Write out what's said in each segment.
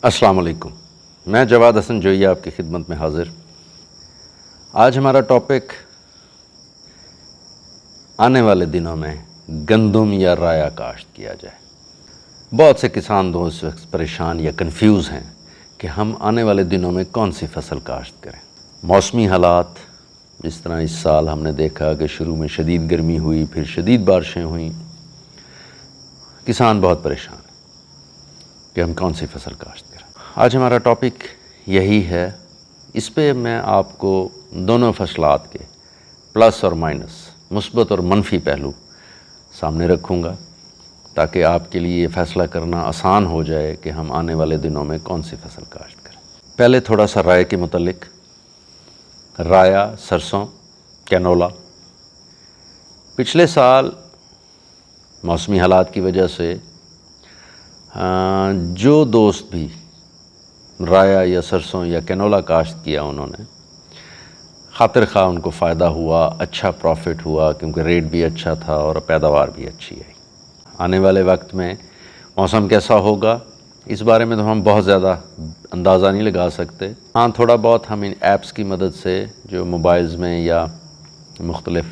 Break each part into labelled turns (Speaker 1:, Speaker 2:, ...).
Speaker 1: السلام علیکم، میں جواد حسن جوئی آپ کی خدمت میں حاضر۔ آج ہمارا ٹاپک آنے والے دنوں میں گندم یا رایا کاشت کیا جائے۔ بہت سے کسان دوست اس وقت پریشان یا کنفیوز ہیں کہ ہم آنے والے دنوں میں کون سی فصل کاشت کریں۔ موسمی حالات جس طرح اس سال ہم نے دیکھا کہ شروع میں شدید گرمی ہوئی، پھر شدید بارشیں ہوئیں، کسان بہت پریشان ہیں کہ ہم کون سی فصل کاشت کریں۔ آج ہمارا ٹاپک یہی ہے۔ اس پہ میں آپ کو دونوں فصلات کے پلس اور مائنس، مثبت اور منفی پہلو سامنے رکھوں گا تاکہ آپ کے لیے یہ فیصلہ کرنا آسان ہو جائے کہ ہم آنے والے دنوں میں کون سی فصل کاشت کریں۔ پہلے تھوڑا سا رائے کے متعلق۔ رایا، سرسوں، کینولا پچھلے سال موسمی حالات کی وجہ سے جو دوست بھی رایا یا سرسوں یا کینولا کاشت کیا انہوں نے خاطر خواہ ان کو فائدہ ہوا، اچھا پروفٹ ہوا، کیونکہ ریٹ بھی اچھا تھا اور پیداوار بھی اچھی آئی۔ آنے والے وقت میں موسم کیسا ہوگا اس بارے میں تو ہم بہت زیادہ اندازہ نہیں لگا سکتے۔ ہاں، تھوڑا بہت ہم ان ایپس کی مدد سے جو موبائلز میں یا مختلف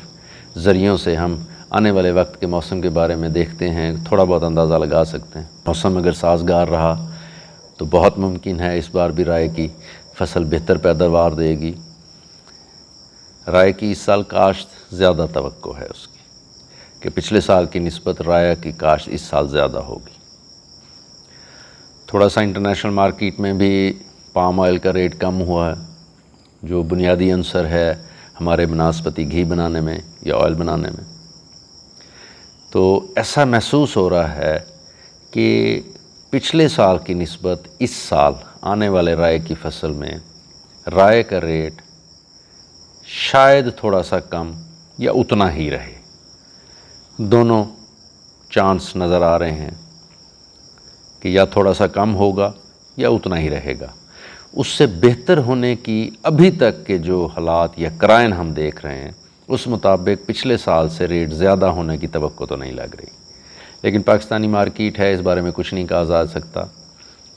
Speaker 1: ذریعوں سے ہم آنے والے وقت کے موسم کے بارے میں دیکھتے ہیں، تھوڑا بہت اندازہ لگا سکتے ہیں۔ موسم اگر سازگار رہا تو بہت ممکن ہے اس بار بھی رائے کی فصل بہتر پیداوار دے گی۔ رائے کی اس سال کاشت زیادہ توقع ہے اس کی کہ پچھلے سال کی نسبت رایا کی کاشت اس سال زیادہ ہوگی۔ تھوڑا سا انٹرنیشنل مارکیٹ میں بھی پام آئل کا ریٹ کم ہوا ہے، جو بنیادی عنصر ہے ہمارے بناسپتی گھی بنانے میں یا آئل بنانے میں۔ تو ایسا محسوس ہو رہا ہے کہ پچھلے سال کی نسبت اس سال آنے والے رائے کی فصل میں رائے کا ریٹ شاید تھوڑا سا کم یا اتنا ہی رہے۔ دونوں چانس نظر آ رہے ہیں کہ یا تھوڑا سا کم ہوگا یا اتنا ہی رہے گا۔ اس سے بہتر ہونے کی ابھی تک کے جو حالات یا قرائن ہم دیکھ رہے ہیں اس مطابق پچھلے سال سے ریٹ زیادہ ہونے کی توقع تو نہیں لگ رہی، لیکن پاکستانی مارکیٹ ہے، اس بارے میں کچھ نہیں کہا جا سکتا۔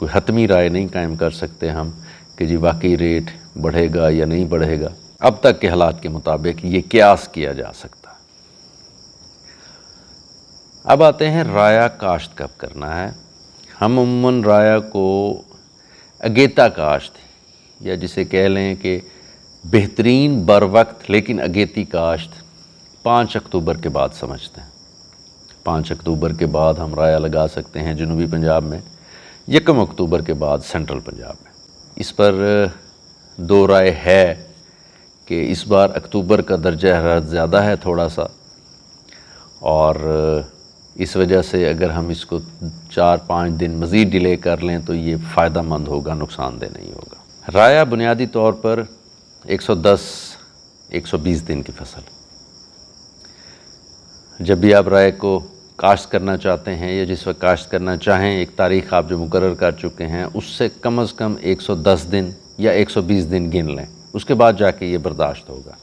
Speaker 1: کوئی حتمی رائے نہیں قائم کر سکتے ہم کہ جی واقعی ریٹ بڑھے گا یا نہیں بڑھے گا۔ اب تک کے حالات کے مطابق یہ قیاس کیا جا سکتا۔ اب آتے ہیں رایا کاشت کب کرنا ہے۔ ہم عموماً رایا کو اگیتا کاشت یا جسے کہہ لیں کہ بہترین بر وقت لیکن اگیتی کاشت 5 اکتوبر کے بعد سمجھتے ہیں۔ 5 اکتوبر کے بعد ہم رایا لگا سکتے ہیں جنوبی پنجاب میں، 1 اکتوبر کے بعد سینٹرل پنجاب میں۔ اس پر دو رائے ہے کہ اس بار اکتوبر کا درجہ حرارت زیادہ ہے تھوڑا سا، اور اس وجہ سے اگر ہم اس کو 4-5 دن مزید ڈیلے کر لیں تو یہ فائدہ مند ہوگا، نقصان دہ نہیں ہوگا۔ رایا بنیادی طور پر 110-120 دن کی فصل۔ جب بھی آپ رائے کو کاشت کرنا چاہتے ہیں یا جس وقت کاشت کرنا چاہیں، ایک تاریخ آپ جو مقرر کر چکے ہیں اس سے کم از کم 110 دن یا 120 دن گن لیں، اس کے بعد جا کے یہ برداشت ہوگا۔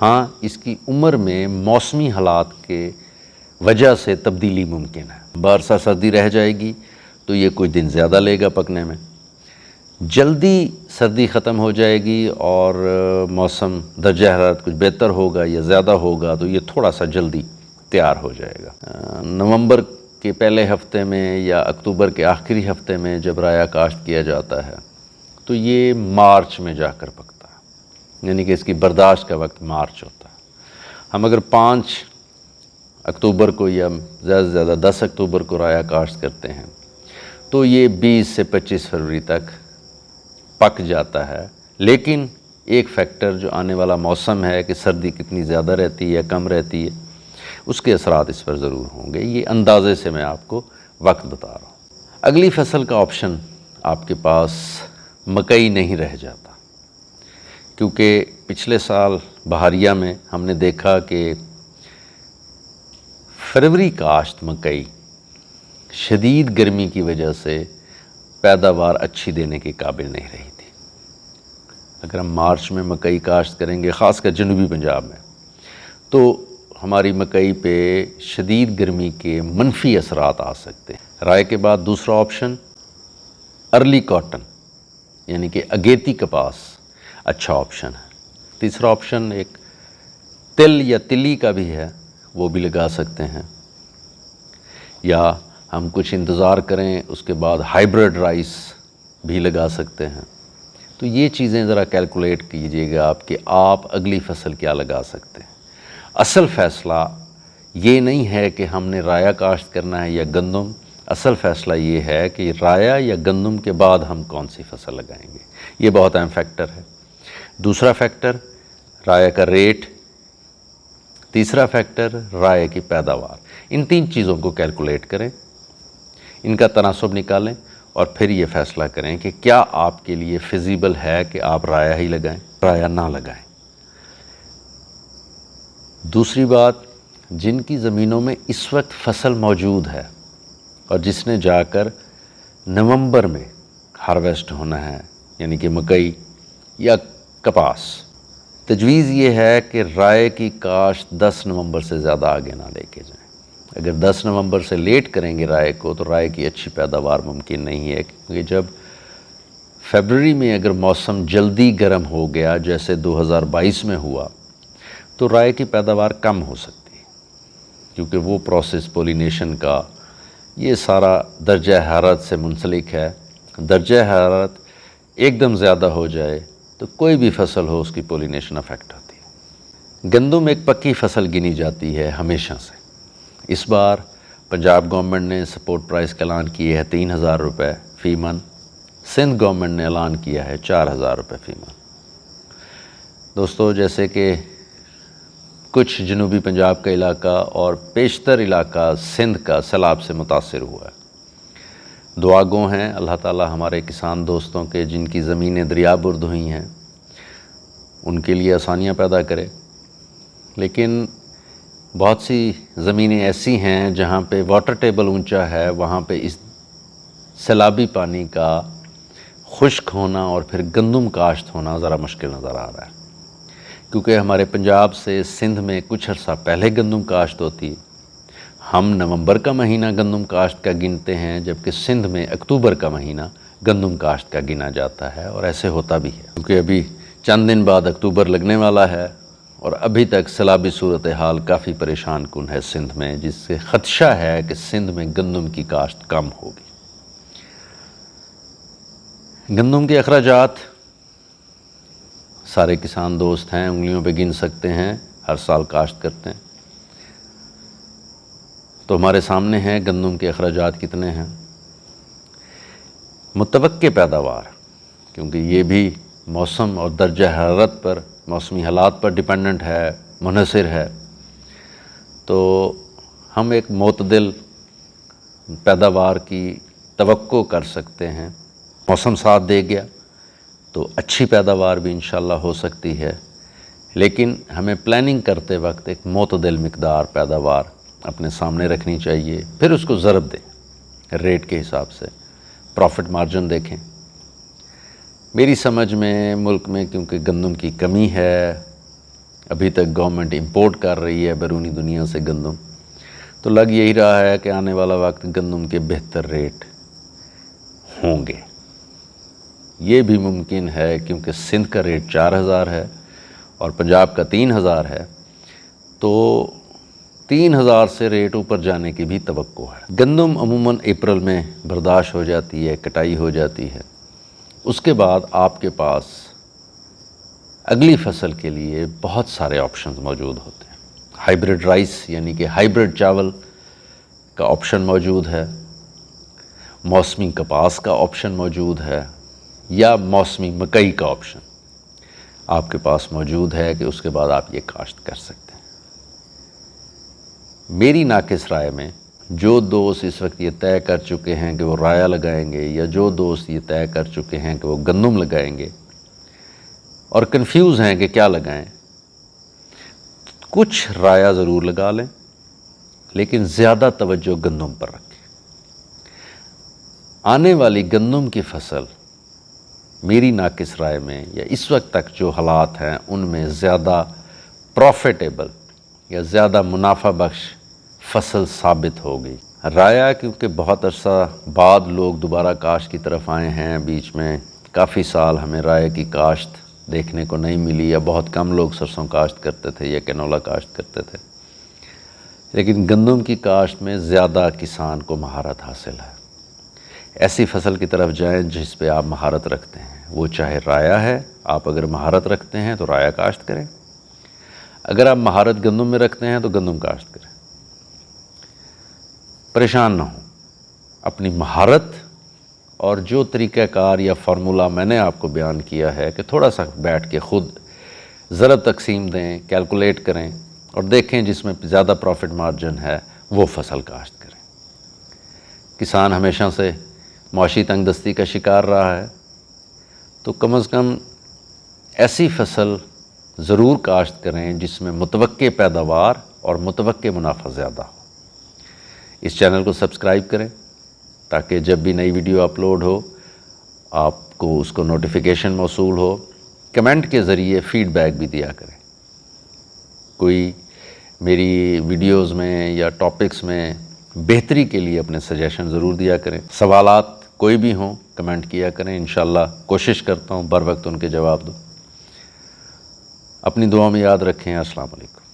Speaker 1: ہاں، اس کی عمر میں موسمی حالات کے وجہ سے تبدیلی ممکن ہے۔ برسا سردی رہ جائے گی تو یہ کچھ دن زیادہ لے گا پکنے میں۔ جلدی سردی ختم ہو جائے گی اور موسم درجہ حرارت کچھ بہتر ہوگا یا زیادہ ہوگا تو یہ تھوڑا سا جلدی تیار ہو جائے گا۔ نومبر کے پہلے ہفتے میں یا اکتوبر کے آخری ہفتے میں جب رایا کاشت کیا جاتا ہے تو یہ مارچ میں جا کر پکتا ہے، یعنی کہ اس کی برداشت کا وقت مارچ ہوتا ہے۔ ہم اگر 5 اکتوبر کو یا زیادہ سے زیادہ 10 اکتوبر کو رایا کاشت کرتے ہیں تو یہ 20 سے 25 فروری تک پک جاتا ہے۔ لیکن ایک فیکٹر جو آنے والا موسم ہے کہ سردی کتنی زیادہ رہتی ہے یا کم رہتی ہے، اس کے اثرات اس پر ضرور ہوں گے۔ یہ اندازے سے میں آپ کو وقت بتا رہا ہوں۔ اگلی فصل کا آپشن آپ کے پاس مکئی نہیں رہ جاتا، کیونکہ پچھلے سال بہاریہ میں ہم نے دیکھا کہ فروری کاشت مکئی شدید گرمی کی وجہ سے پیداوار اچھی دینے کے قابل نہیں رہی تھی۔ اگر ہم مارچ میں مکئی کاشت کریں گے، خاص کر جنوبی پنجاب میں، تو ہماری مکئی پہ شدید گرمی کے منفی اثرات آ سکتے ہیں۔ رائے کے بعد دوسرا آپشن ارلی کاٹن یعنی کہ اگیتی کپاس اچھا آپشن ہے۔ تیسرا آپشن ایک تل یا تلی کا بھی ہے، وہ بھی لگا سکتے ہیں، یا ہم کچھ انتظار کریں اس کے بعد ہائیبرڈ رائس بھی لگا سکتے ہیں۔ تو یہ چیزیں ذرا کیلکولیٹ کیجئے گا آپ کہ آپ اگلی فصل کیا لگا سکتے ہیں۔ اصل فیصلہ یہ نہیں ہے کہ ہم نے رایا کاشت کرنا ہے یا گندم، اصل فیصلہ یہ ہے کہ رایا یا گندم کے بعد ہم کون سی فصل لگائیں گے، یہ بہت اہم فیکٹر ہے۔ دوسرا فیکٹر رایا کا ریٹ، تیسرا فیکٹر رائے کی پیداوار۔ ان تین چیزوں کو کیلکولیٹ کریں، ان کا تناسب نکالیں اور پھر یہ فیصلہ کریں کہ کیا آپ کے لیے فیزیبل ہے کہ آپ رایا ہی لگائیں، رایا نہ لگائیں۔ دوسری بات، جن کی زمینوں میں اس وقت فصل موجود ہے اور جس نے جا کر نومبر میں ہارویسٹ ہونا ہے، یعنی کہ مکئی یا کپاس، تجویز یہ ہے کہ رائے کی کاشت 10 نومبر سے زیادہ آگے نہ لے کے جائیں۔ اگر 10 نومبر سے لیٹ کریں گے رائے کو تو رائے کی اچھی پیداوار ممکن نہیں ہے، کیونکہ جب فیبرری میں اگر موسم جلدی گرم ہو گیا جیسے 2022 میں ہوا تو رائے کی پیداوار کم ہو سکتی ہے، کیونکہ وہ پروسیس پولینیشن کا یہ سارا درجہ حرارت سے منسلک ہے۔ درجہ حرارت ایک دم زیادہ ہو جائے تو کوئی بھی فصل ہو اس کی پولینیشن افیکٹ ہوتی ہے۔ گندم ایک پکی فصل گنی جاتی ہے ہمیشہ سے۔ اس بار پنجاب گورنمنٹ نے سپورٹ پرائس کا اعلان کیا ہے 3000 روپے فی من، سندھ گورنمنٹ نے اعلان کیا ہے 4000 روپے فی من۔ دوستو، جیسے کہ کچھ جنوبی پنجاب کا علاقہ اور بیشتر علاقہ سندھ کا سیلاب سے متاثر ہوا ہے، دعا گو ہیں اللہ تعالیٰ ہمارے کسان دوستوں کے جن کی زمینیں دریا برد ہوئی ہیں ان کے لیے آسانیاں پیدا کرے، لیکن بہت سی زمینیں ایسی ہیں جہاں پہ واٹر ٹیبل اونچا ہے، وہاں پہ اس سیلابی پانی کا خشک ہونا اور پھر گندم کاشت ہونا ذرا مشکل نظر آ رہا ہے، کیونکہ ہمارے پنجاب سے سندھ میں کچھ عرصہ پہلے گندم کاشت ہوتی ہے۔ ہم نومبر کا مہینہ گندم کاشت کا گنتے ہیں، جبکہ سندھ میں اکتوبر کا مہینہ گندم کاشت کا گنا جاتا ہے، اور ایسے ہوتا بھی ہے، کیونکہ ابھی چند دن بعد اکتوبر لگنے والا ہے اور ابھی تک سیلابی صورتحال کافی پریشان کن ہے سندھ میں، جس سے خدشہ ہے کہ سندھ میں گندم کی کاشت کم ہوگی۔ گندم کے اخراجات سارے کسان دوست ہیں انگلیوں پہ گن سکتے ہیں، ہر سال کاشت کرتے ہیں، تو ہمارے سامنے ہیں گندم کے اخراجات کتنے ہیں۔ متوقع پیداوار، کیونکہ یہ بھی موسم اور درجہ حرارت پر، موسمی حالات پر ڈیپینڈنٹ ہے، منحصر ہے، تو ہم ایک معتدل پیداوار کی توقع کر سکتے ہیں۔ موسم ساتھ دے گیا تو اچھی پیداوار بھی انشاءاللہ ہو سکتی ہے، لیکن ہمیں پلاننگ کرتے وقت ایک معتدل مقدار پیداوار اپنے سامنے رکھنی چاہیے، پھر اس کو ضرب دیں ریٹ کے حساب سے، پروفٹ مارجن دیکھیں۔ میری سمجھ میں ملک میں کیونکہ گندم کی کمی ہے، ابھی تک گورنمنٹ امپورٹ کر رہی ہے بیرونی دنیا سے گندم، تو لگ یہی رہا ہے کہ آنے والا وقت گندم کے بہتر ریٹ ہوں گے۔ یہ بھی ممکن ہے کیونکہ سندھ کا ریٹ 4000 ہے اور پنجاب کا 3000 ہے، تو 3000 سے ریٹ اوپر جانے کی بھی توقع ہے۔ گندم عموماً اپریل میں برداشت ہو جاتی ہے، کٹائی ہو جاتی ہے، اس کے بعد آپ کے پاس اگلی فصل کے لیے بہت سارے آپشنز موجود ہوتے ہیں۔ ہائیبرڈ رائس یعنی کہ ہائیبرڈ چاول کا آپشن موجود ہے، موسمی کپاس کا آپشن موجود ہے، یا موسمی مکئی کا آپشن آپ کے پاس موجود ہے کہ اس کے بعد آپ یہ کاشت کر سکتے ہیں۔ میری ناقص رائے میں جو دوست اس وقت یہ طے کر چکے ہیں کہ وہ رایا لگائیں گے، یا جو دوست یہ طے کر چکے ہیں کہ وہ گندم لگائیں گے اور کنفیوز ہیں کہ کیا لگائیں، کچھ رایا ضرور لگا لیں، لیکن زیادہ توجہ گندم پر رکھیں۔ آنے والی گندم کی فصل میری ناقص رائے میں یا اس وقت تک جو حالات ہیں ان میں زیادہ پروفیٹیبل یا زیادہ منافع بخش فصل ثابت ہوگی۔ رایا کیونکہ بہت عرصہ بعد لوگ دوبارہ کاشت کی طرف آئے ہیں، بیچ میں کافی سال ہمیں رائے کی کاشت دیکھنے کو نہیں ملی، یا بہت کم لوگ سرسوں کاشت کرتے تھے یا کینولا کاشت کرتے تھے، لیکن گندم کی کاشت میں زیادہ کسان کو مہارت حاصل ہے۔ ایسی فصل کی طرف جائیں جس پہ آپ مہارت رکھتے ہیں، وہ چاہے رایا ہے، آپ اگر مہارت رکھتے ہیں تو رایا کاشت کریں، اگر آپ مہارت گندم میں رکھتے ہیں تو گندم کاشت کریں۔ پریشان نہ ہوں، اپنی مہارت اور جو طریقہ کار یا فارمولہ میں نے آپ کو بیان کیا ہے کہ تھوڑا سا بیٹھ کے خود ضرب تقسیم دیں، کیلکولیٹ کریں اور دیکھیں جس میں زیادہ پروفٹ مارجن ہے وہ فصل کاشت کریں۔ کسان ہمیشہ سے معاشی تنگ دستی کا شکار رہا ہے، تو کم از کم ایسی فصل ضرور کاشت کریں جس میں متوقع پیداوار اور متوقع منافع زیادہ ہو۔ اس چینل کو سبسکرائب کریں تاکہ جب بھی نئی ویڈیو اپلوڈ ہو آپ کو اس کو نوٹیفیکیشن موصول ہو۔ کمنٹ کے ذریعے فیڈ بیک بھی دیا کریں، کوئی میری ویڈیوز میں یا ٹاپکس میں بہتری کے لیے اپنے سجیشن ضرور دیا کریں۔ سوالات کوئی بھی ہوں کمنٹ کیا کریں، انشاءاللہ کوشش کرتا ہوں بر وقت ان کے جواب دوں۔ اپنی دعاؤں میں یاد رکھیں۔ السلام علیکم۔